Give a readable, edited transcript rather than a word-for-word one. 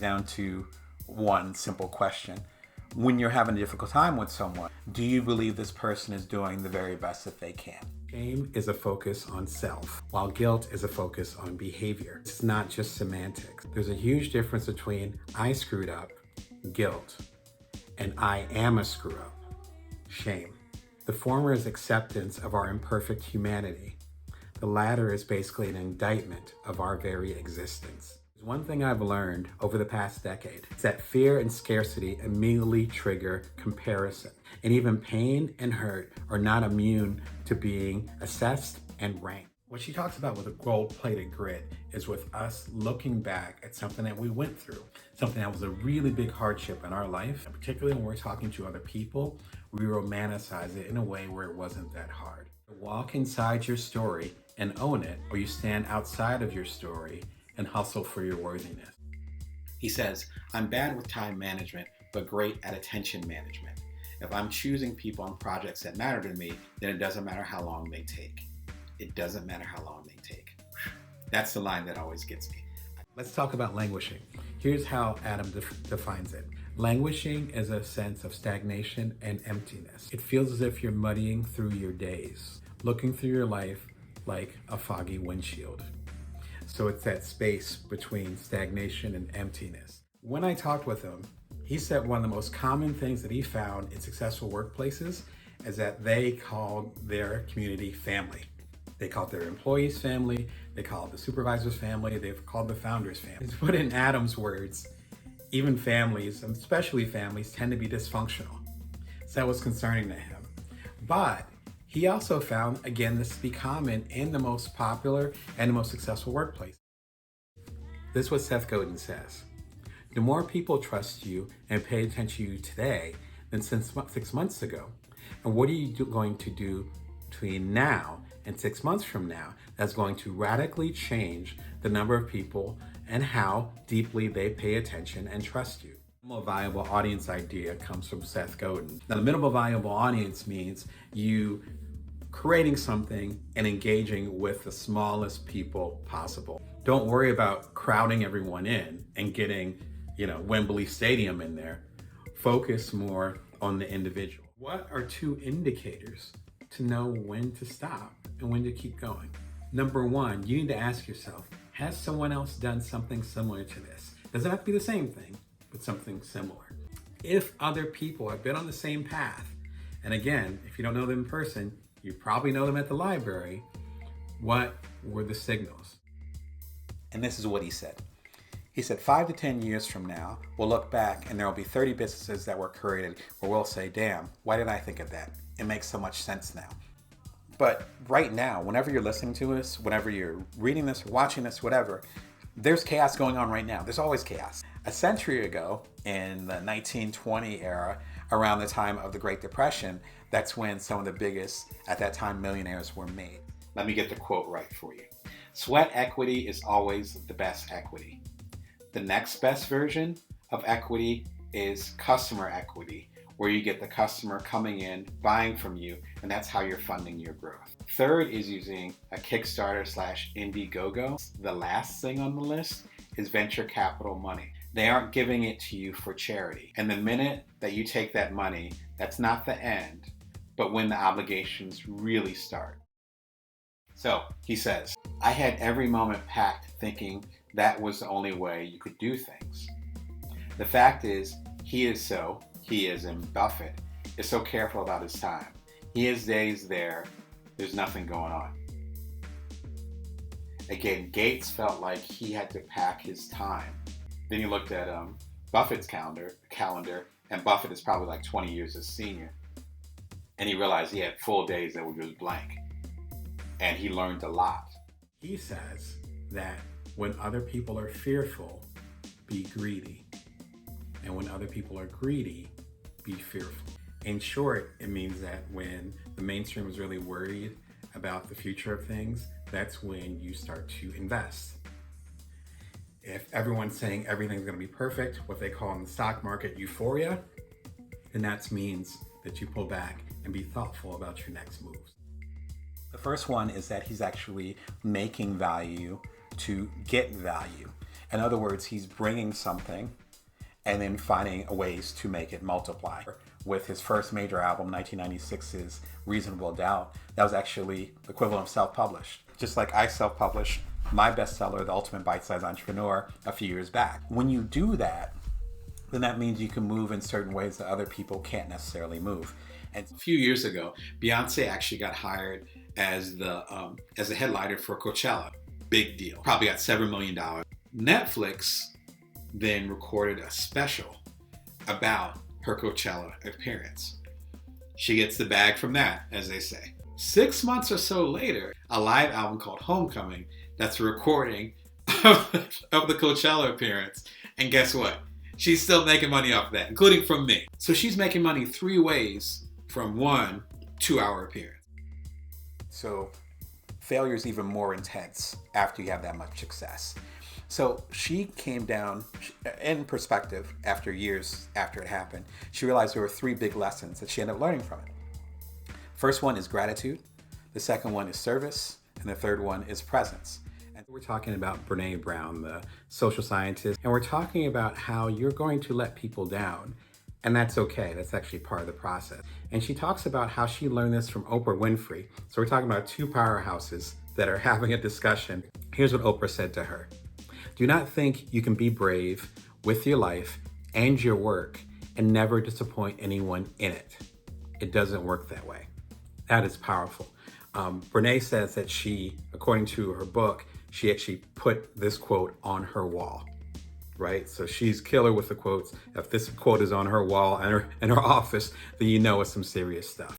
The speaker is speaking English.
down to one simple question. When you're having a difficult time with someone, do you believe this person is doing the very best that they can? Shame is a focus on self, while guilt is a focus on behavior. It's not just semantics. There's a huge difference between I screwed up, guilt, and I am a screw up, shame. The former is acceptance of our imperfect humanity. The latter is basically an indictment of our very existence. One thing I've learned over the past decade is that fear and scarcity immediately trigger comparison. And even pain and hurt are not immune to being assessed and ranked. What she talks about with a gold-plated grit is with us looking back at something that we went through, something that was a really big hardship in our life, and particularly when we're talking to other people, we romanticize it in a way where it wasn't that hard. Walk inside your story and own it, or you stand outside of your story and hustle for your worthiness. He says, I'm bad with time management, but great at attention management. If I'm choosing people on projects that matter to me, then it doesn't matter how long they take. It doesn't matter how long they take. That's the line that always gets me. Let's talk about languishing. Here's how Adam defines it. Languishing is a sense of stagnation and emptiness. It feels as if you're muddying through your days, looking through your life like a foggy windshield. So it's that space between stagnation and emptiness. When I talked with him, he said one of the most common things that he found in successful workplaces is that they called their community family. They called their employees family, they called the supervisors family, they've called the founders family. To put in Adam's words, even families, and especially families, tend to be dysfunctional. So that was concerning to him. But he also found, again, this to be common in the most popular and the most successful workplace. This is what Seth Godin says. The more people trust you and pay attention to you today than since 6 months ago. And what are you going to do between now and 6 months from now that's going to radically change the number of people and how deeply they pay attention and trust you? The minimal viable audience idea comes from Seth Godin. Now, the minimal viable audience means you creating something and engaging with the smallest people possible. Don't worry about crowding everyone in and getting, Wembley Stadium in there. Focus more on the individual. What are 2 indicators to know when to stop and when to keep going? Number 1, you need to ask yourself, has someone else done something similar to this? Doesn't have to be the same thing, but something similar. If other people have been on the same path, and again, if you don't know them in person, you probably know them at the library, what were the signals? And this is what he said. He said 5 to 10 years from now, we'll look back and there will be 30 businesses that were created where we'll say, damn, why didn't I think of that? It makes so much sense now. But right now, whenever you're listening to us, whenever you're reading this, watching this, whatever, there's chaos going on right now. There's always chaos. A century ago, in the 1920 era, around the time of the Great Depression, that's when some of the biggest, at that time, millionaires were made. Let me get the quote right for you. Sweat equity is always the best equity. The next best version of equity is customer equity, where you get the customer coming in, buying from you, and that's how you're funding your growth. Third is using a Kickstarter/Indiegogo. The last thing on the list is venture capital money. They aren't giving it to you for charity. And the minute that you take that money, that's not the end, but when the obligations really start. So he says, I had every moment packed thinking that was the only way you could do things. The fact is, he is in Buffett, is so careful about his time. He has days there's nothing going on. Again, Gates felt like he had to pack his time. Then he looked at Buffett's calendar, and Buffett is probably like 20 years his senior. And he realized he had full days that were just blank. And he learned a lot. He says that when other people are fearful, be greedy. And when other people are greedy, be fearful. In short, it means that when the mainstream is really worried about the future of things, that's when you start to invest. If everyone's saying everything's going to be perfect, what they call in the stock market euphoria, then that means that you pull back and be thoughtful about your next moves. The first one is that he's actually making value to get value. In other words, he's bringing something and then finding ways to make it multiply. With his first major album, 1996's Reasonable Doubt, that was actually the equivalent of self-published. Just like I self-published my bestseller, The Ultimate Bite-Sized Entrepreneur, a few years back. When you do that, then that means you can move in certain ways that other people can't necessarily move. And a few years ago, Beyonce actually got hired as a headliner for Coachella. Big deal. Probably got several $7 million. Netflix then recorded a special about her Coachella appearance. She gets the bag from that, as they say. 6 months or so later, a live album called Homecoming, that's a recording of the Coachella appearance. And guess what? She's still making money off of that, including from me. So she's making money 3 ways from 1 2-hour appearance. So failure is even more intense after you have that much success. So she came down in perspective after years after it happened. She realized there were 3 big lessons that she ended up learning from it. First one is gratitude. The second one is service. And the third one is presence. And we're talking about Brene Brown, the social scientist. And we're talking about how you're going to let people down. And that's okay. That's actually part of the process. And she talks about how she learned this from Oprah Winfrey. So we're talking about 2 powerhouses that are having a discussion. Here's what Oprah said to her. Do not think you can be brave with your life and your work and never disappoint anyone in it. It doesn't work that way. That is powerful. Brene says that she, according to her book, she actually put this quote on her wall, right? So she's killer with the quotes. If this quote is on her wall and her office, then you know it's some serious stuff.